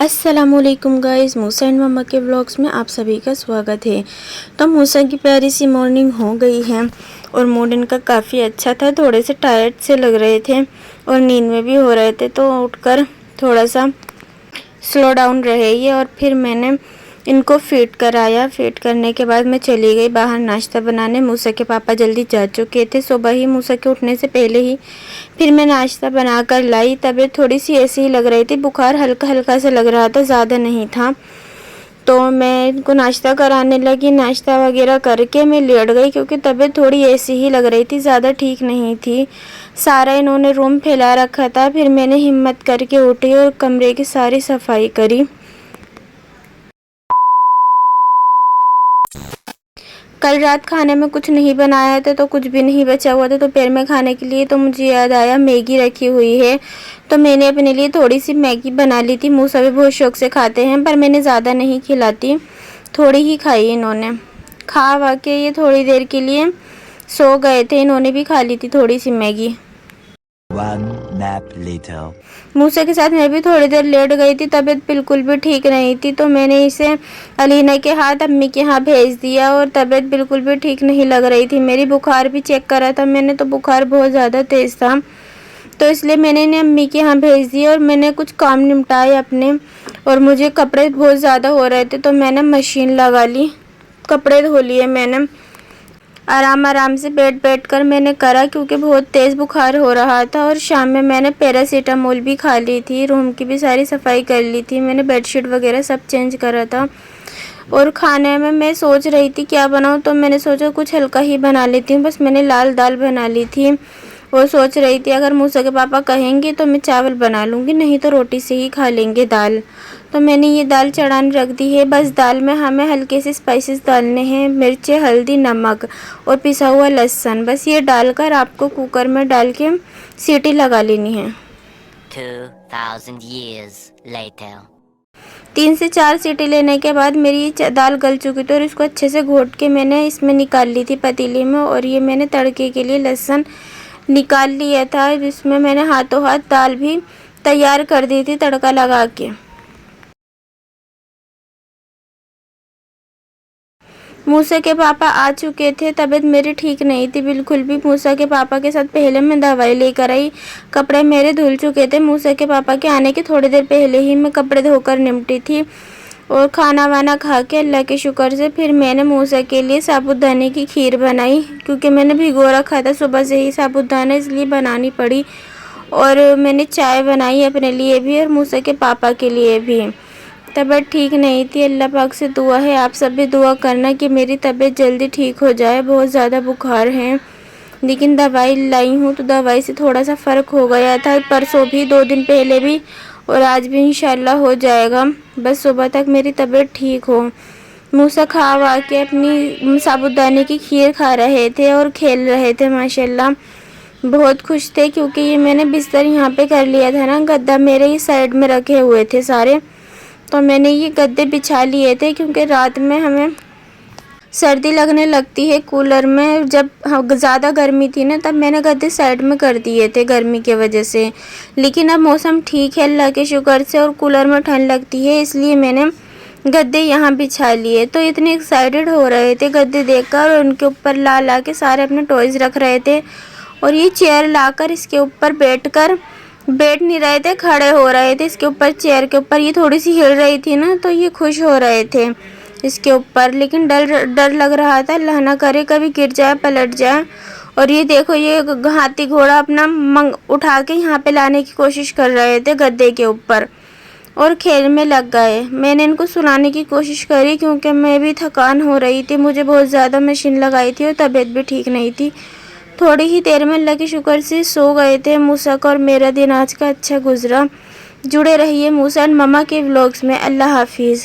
अस्सलामुअलैकुम guys, Musa and मम्मा के vlogs में आप सभी का स्वागत है। तो मूसा की प्यारी सी मॉर्निंग हो गई है और मूड इनका काफ़ी अच्छा था। थोड़े से टायर्ड से लग रहे थे और नींद में भी हो रहे थे, तो उठकर थोड़ा सा स्लो डाउन रहे ये। और फिर मैंने इनको फीड कराया। फीड करने के बाद मैं चली गई बाहर नाश्ता बनाने। मूसा के पापा जल्दी जा चुके थे सुबह ही, मूसा के उठने से पहले ही। फिर मैं नाश्ता बना कर लाई। तबीयत थोड़ी सी ऐसी ही लग रही थी, बुखार हल्का हल्का सा लग रहा था, ज़्यादा नहीं था। तो मैं इनको नाश्ता कराने लगी। नाश्ता वगैरह करके मैं लेट गई क्योंकि तबीयत थोड़ी ऐसी ही लग रही थी, ज़्यादा ठीक नहीं थी। सारा इन्होंने रूम फैला रखा था। फिर मैंने हिम्मत करके उठी और कमरे की सारी सफाई करी। कल रात खाने में कुछ नहीं बनाया था, तो कुछ भी नहीं बचा हुआ था दोपहर में खाने के लिए। तो मुझे याद आया मैगी रखी हुई है, तो मैंने अपने लिए थोड़ी सी मैगी बना ली थी। मूसा भी बहुत शौक से खाते हैं, पर मैंने ज़्यादा नहीं खिलाती, थोड़ी ही खाई इन्होंने। खा वा के ये थोड़ी देर के लिए सो गए थे। इन्होंने भी खा ली थी थोड़ी सी मैगी। One nap later. मूसा के साथ मैं भी थोड़ी देर लेट गई थी। तबीयत बिल्कुल भी ठीक नहीं थी, तो मैंने इसे अलीना के हाथ अम्मी के यहाँ भेज दिया। और तबीयत बिल्कुल भी ठीक नहीं लग रही थी मेरी। बुखार भी चेक करा था मैंने, तो बुखार बहुत ज़्यादा तेज़ था, तो इसलिए मैंने इन्हें अम्मी के यहाँ भेज दिया। और मैंने कुछ काम निपटाए अपने, और मुझे कपड़े बहुत ज़्यादा हो रहे थे, तो मैंने मशीन लगा ली, कपड़े धो लिए मैंने। आराम से बैठ कर मैंने करा क्योंकि बहुत तेज़ बुखार हो रहा था। और शाम में मैंने पैरासीटामोल भी खा ली थी। रूम की भी सारी सफाई कर ली थी मैंने, बेडशीट वगैरह सब चेंज करा था। और खाने में मैं सोच रही थी क्या बनाऊं, तो मैंने सोचा कुछ हल्का ही बना लेती हूँ। बस मैंने लाल दाल बना ली थी और सोच रही थी अगर मूसा के पापा कहेंगे तो मैं चावल बना लूँगी, नहीं तो रोटी से ही खा लेंगे दाल। तो मैंने ये दाल चढ़ाने रख दी है। बस दाल में हमें हल्के से स्पाइसेस डालने हैं, मिर्ची, हल्दी, नमक और पिसा हुआ लहसुन। बस ये डालकर आपको कुकर में डाल के सीटी लगा लेनी है। 2000 years later. 3 से 4 सीटी लेने के बाद मेरी दाल गल चुकी थी और इसको अच्छे से घोट के मैंने इसमें निकाल ली थी पतीली में। और ये मैंने तड़के के लिए लहसुन निकाल लिया था। इसमें मैंने हाथों हाथ दाल भी तैयार कर दी थी तड़का लगा के। मूसा के पापा आ चुके थे। तबीयत मेरी ठीक नहीं थी बिल्कुल भी। मूसा के पापा के साथ पहले मैं दवाई लेकर आई। कपड़े मेरे धुल चुके थे। मूसा के पापा के आने के थोड़ी देर पहले ही मैं कपड़े धोकर निपटी थी। और खाना वाना खा के अल्लाह के शुक्र से फिर मैंने मूसा के लिए साबूदाने की खीर बनाई, क्योंकि मैंने भिगो रखा था सुबह से ही साबूदाना, इसलिए बनानी पड़ी। और मैंने चाय बनाई अपने लिए भी और मूसा के पापा के लिए भी। तबीयत ठीक नहीं थी। अल्लाह पाक से दुआ है आप सब भी दुआ करना कि मेरी तबीयत जल्दी ठीक हो जाए। बहुत ज़्यादा बुखार है, लेकिन दवाई लाई हूँ तो दवाई से थोड़ा सा फ़र्क हो गया था। परसों भी, 2 दिन पहले भी, और आज भी इंशाल्लाह हो जाएगा। बस सुबह तक मेरी तबीयत ठीक हो। मूसा खा वा के अपनी साबूदाने की खीर खा रहे थे और खेल रहे थे माशाल्लाह, बहुत खुश थे। क्योंकि ये मैंने बिस्तर यहाँ पे कर लिया था ना, गद्दा मेरे ही साइड में रखे हुए थे सारे, तो मैंने ये गद्दे बिछा लिए थे। क्योंकि रात में हमें सर्दी लगने लगती है कूलर में, जब ज़्यादा गर्मी थी ना तब मैंने गद्दे साइड में कर दिए थे गर्मी की वजह से। लेकिन अब मौसम ठीक है अल्लाह के शुक्र से और कूलर में ठंड लगती है, इसलिए मैंने गद्दे यहाँ बिछा लिए। तो इतने एक्साइटेड हो रहे थे गद्दे देखकर, और उनके ऊपर ला के सारे अपने टॉयज़ रख रहे थे। और ये चेयर लाकर इसके ऊपर बैठ नहीं रहे थे, खड़े हो रहे थे इसके ऊपर, चेयर के ऊपर। ये थोड़ी सी हिल रही थी ना, तो ये खुश हो रहे थे इसके ऊपर। लेकिन डर लग रहा था, अल्लाह ना करे कभी गिर जाए, पलट जाए। और ये देखो, ये हाथी घोड़ा अपना उठा के यहाँ पे लाने की कोशिश कर रहे थे गद्दे के ऊपर, और खेल में लग गए। मैंने इनको सुलाने की कोशिश करी क्योंकि मैं भी थकान हो रही थी, मुझे बहुत ज़्यादा मशीन लगाई थी और तबीयत भी ठीक नहीं थी। थोड़ी ही देर में अल्लाह के शुक्र से सो गए थे मूसा का, और मेरा दिन आज का अच्छा गुजरा। जुड़े रहिए मूसा एंड मम्मा के व्लॉग्स में। अल्लाह हाफिज़।